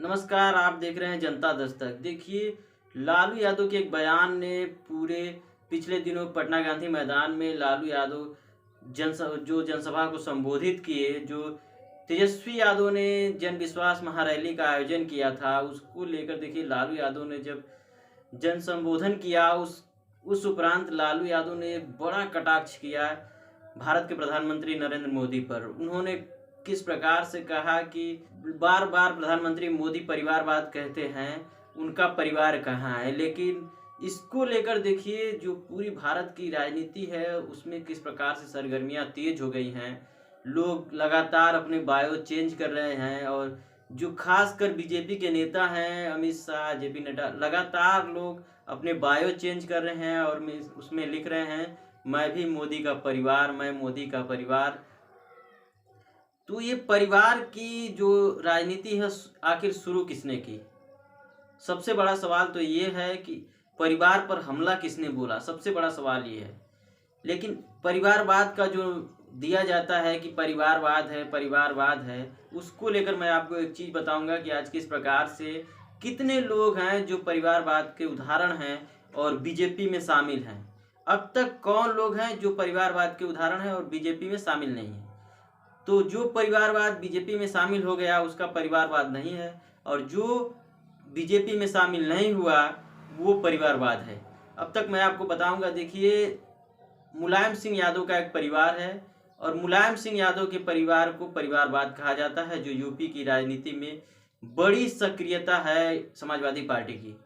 नमस्कार, आप देख रहे हैं जनता दस्तक। देखिए, लालू यादव के एक बयान ने पूरे पिछले दिनों पटना गांधी मैदान में लालू यादव जनसभा को संबोधित किए, जो तेजस्वी यादव ने जन विश्वास महारैली का आयोजन किया था, उसको लेकर देखिए लालू यादव ने जब जन संबोधन किया, उस उपरांत लालू यादव ने एक बड़ा कटाक्ष किया भारत के प्रधानमंत्री नरेंद्र मोदी पर। उन्होंने किस प्रकार से कहा कि बार बार प्रधानमंत्री मोदी परिवारवाद कहते हैं, उनका परिवार कहाँ है। लेकिन इसको लेकर देखिए जो पूरी भारत की राजनीति है उसमें किस प्रकार से सरगर्मियां तेज हो गई हैं। लोग लगातार अपने बायो चेंज कर रहे हैं, और जो खासकर बीजेपी के नेता हैं अमित शाह, जेपी नड्डा, लगातार लोग अपने बायो चेंज कर रहे हैं और उसमें लिख रहे हैं, मैं भी मोदी का परिवार, मैं मोदी का परिवार। तो ये परिवार की जो राजनीति है आखिर शुरू किसने की? सबसे बड़ा सवाल तो ये है कि परिवार पर हमला किसने बोला? सबसे बड़ा सवाल ये है। लेकिन परिवारवाद का जो दिया जाता है कि परिवारवाद है, उसको लेकर मैं आपको एक चीज़ बताऊंगा कि आज किस प्रकार से कितने लोग हैं जो परिवारवाद के उदाहरण हैं और बीजेपी में शामिल हैं। अब तक कौन लोग हैं जो परिवारवाद के उदाहरण हैं और बीजेपी में शामिल नहीं हैं? तो जो परिवारवाद बीजेपी में शामिल हो गया उसका परिवारवाद नहीं है, और जो बीजेपी में शामिल नहीं हुआ वो परिवारवाद है। अब तक मैं आपको बताऊंगा। देखिए, मुलायम सिंह यादव का एक परिवार है, और मुलायम सिंह यादव के परिवार को परिवारवाद कहा जाता है, जो यूपी की राजनीति में बड़ी सक्रियता है समाजवादी पार्टी की।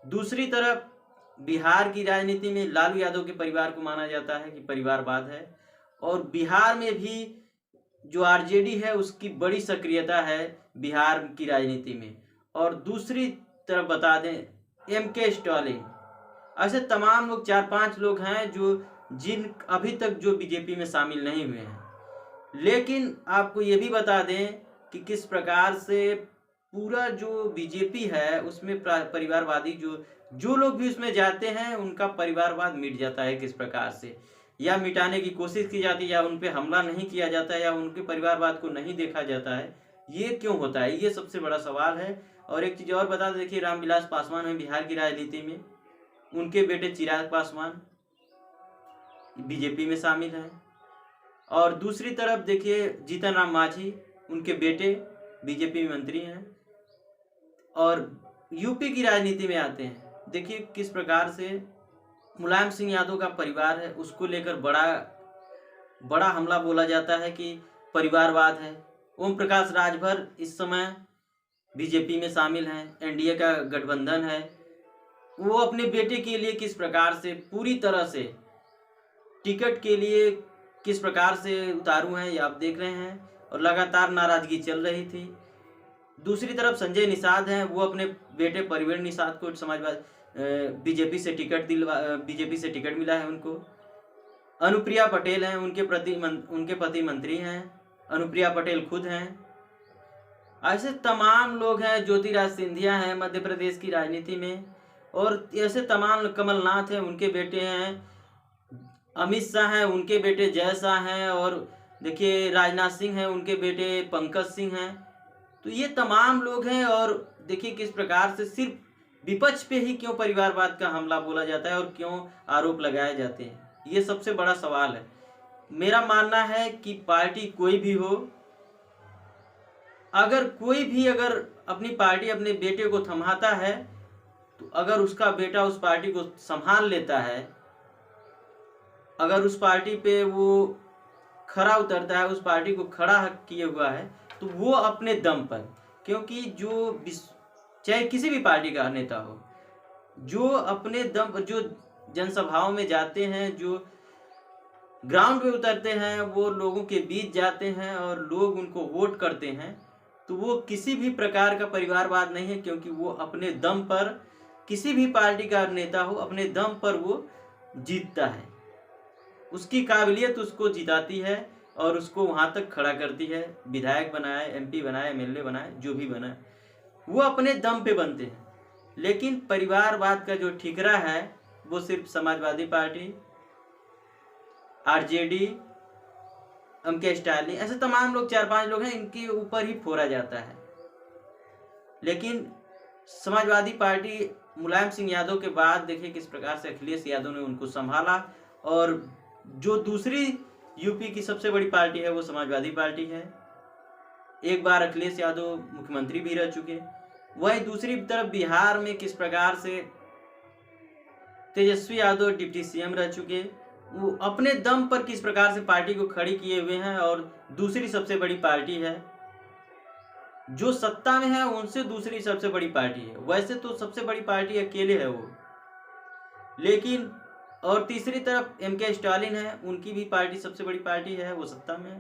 दूसरी तरफ बिहार की राजनीति में लालू यादव के परिवार को माना जाता है कि परिवारवाद है, और बिहार में भी जो आरजेडी है उसकी बड़ी सक्रियता है बिहार की राजनीति में। और दूसरी तरफ बता दें एमके स्टालिन, ऐसे तमाम लोग, 4-5 लोग हैं जिन अभी तक जो बीजेपी में शामिल नहीं हुए हैं। लेकिन आपको ये भी बता दें कि किस प्रकार से पूरा जो बीजेपी है उसमें परिवारवादी जो लोग भी उसमें जाते हैं उनका परिवारवाद मिट जाता है किस प्रकार से, या मिटाने की कोशिश की जाती है, या उन पे हमला नहीं किया जाता है, या उनके परिवारवाद को नहीं देखा जाता है। ये क्यों होता है? ये सबसे बड़ा सवाल है। और एक चीज़ और बता दें, देखिए रामविलास पासवान है बिहार की राजनीति में, उनके बेटे चिराग पासवान बीजेपी में शामिल हैं। और दूसरी तरफ देखिए जीतन राम मांझी, उनके बेटे बीजेपी में मंत्री हैं। और यूपी की राजनीति में आते हैं, देखिए किस प्रकार से मुलायम सिंह यादव का परिवार है उसको लेकर बड़ा हमला बोला जाता है कि परिवारवाद है। ओम प्रकाश राजभर इस समय बीजेपी में शामिल हैं, एनडीए का गठबंधन है। वो अपने बेटे के लिए किस प्रकार से पूरी तरह से टिकट के लिए किस प्रकार से उतारू हैं, ये आप देख रहे हैं, और लगातार नाराजगी चल रही थी। दूसरी तरफ संजय निषाद हैं, वो अपने बेटे परवीन निषाद को समाजवादी बीजेपी से टिकट मिला है उनको। अनुप्रिया पटेल हैं, उनके पति मंत्री हैं, अनुप्रिया पटेल खुद हैं। ऐसे तमाम लोग हैं, ज्योतिराज सिंधिया हैं मध्य प्रदेश की राजनीति में, और ऐसे तमाम, कमलनाथ हैं उनके बेटे हैं, अमित शाह हैं उनके बेटे जय शाह हैं, और देखिए राजनाथ सिंह हैं उनके बेटे पंकज सिंह हैं। तो ये तमाम लोग हैं, और देखिए किस प्रकार से सिर्फ विपक्ष पे ही क्यों परिवारवाद का हमला बोला जाता है और क्यों आरोप लगाए जाते हैं, ये सबसे बड़ा सवाल है। मेरा मानना है कि पार्टी कोई भी हो, अगर अपनी पार्टी अपने बेटे को थमाता है, तो अगर उसका बेटा उस पार्टी को संभाल लेता है, अगर उस पार्टी पे वो खरा उतरता है, उस पार्टी को खड़ा किए हुआ है, तो वो अपने दम पर, क्योंकि चाहे किसी भी पार्टी का नेता हो, जो अपने दम पर, जो जनसभाओं में जाते हैं, जो ग्राउंड पे उतरते हैं, वो लोगों के बीच जाते हैं और लोग उनको वोट करते हैं, तो वो किसी भी प्रकार का परिवारवाद नहीं है, क्योंकि वो अपने दम पर, किसी भी पार्टी का नेता हो, अपने दम पर वो जीतता है। उसकी काबिलियत उसको जिताती है और उसको वहां तक खड़ा करती है। विधायक बनाए, एमपी बनाए, एमएलए बनाए, जो भी बनाए, वो अपने दम पे बनते हैं। लेकिन परिवारवाद का जो ठिकरा है वो सिर्फ समाजवादी पार्टी, आरजेडी, एमके स्टालिन, ऐसे तमाम लोग, 4-5 लोग हैं, इनके ऊपर ही फोड़ा जाता है। लेकिन समाजवादी पार्टी मुलायम सिंह यादव के बाद देखिए किस प्रकार से अखिलेश यादव ने उनको संभाला, और जो दूसरी यूपी की सबसे बड़ी पार्टी है वो समाजवादी पार्टी है। एक बार अखिलेश यादव मुख्यमंत्री भी रह चुके। वहीं दूसरी तरफ बिहार में किस प्रकार से तेजस्वी यादव डिप्टी सीएम रह चुके, वो अपने दम पर किस प्रकार से पार्टी को खड़ी किए हुए हैं, और दूसरी सबसे बड़ी पार्टी है जो सत्ता में है उनसे दूसरी सबसे बड़ी पार्टी है। वैसे तो सबसे बड़ी पार्टी अकेले है वो, लेकिन और तीसरी तरफ एमके स्टालिन है, उनकी भी पार्टी सबसे बड़ी पार्टी है, वो सत्ता में है।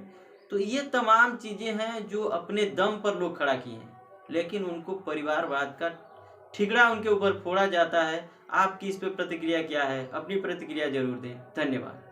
तो ये तमाम चीजें हैं जो अपने दम पर लोग खड़ा किए हैं, लेकिन उनको परिवारवाद का ठिकरा उनके ऊपर फोड़ा जाता है। आपकी इस पे प्रतिक्रिया क्या है? अपनी प्रतिक्रिया जरूर दें। धन्यवाद।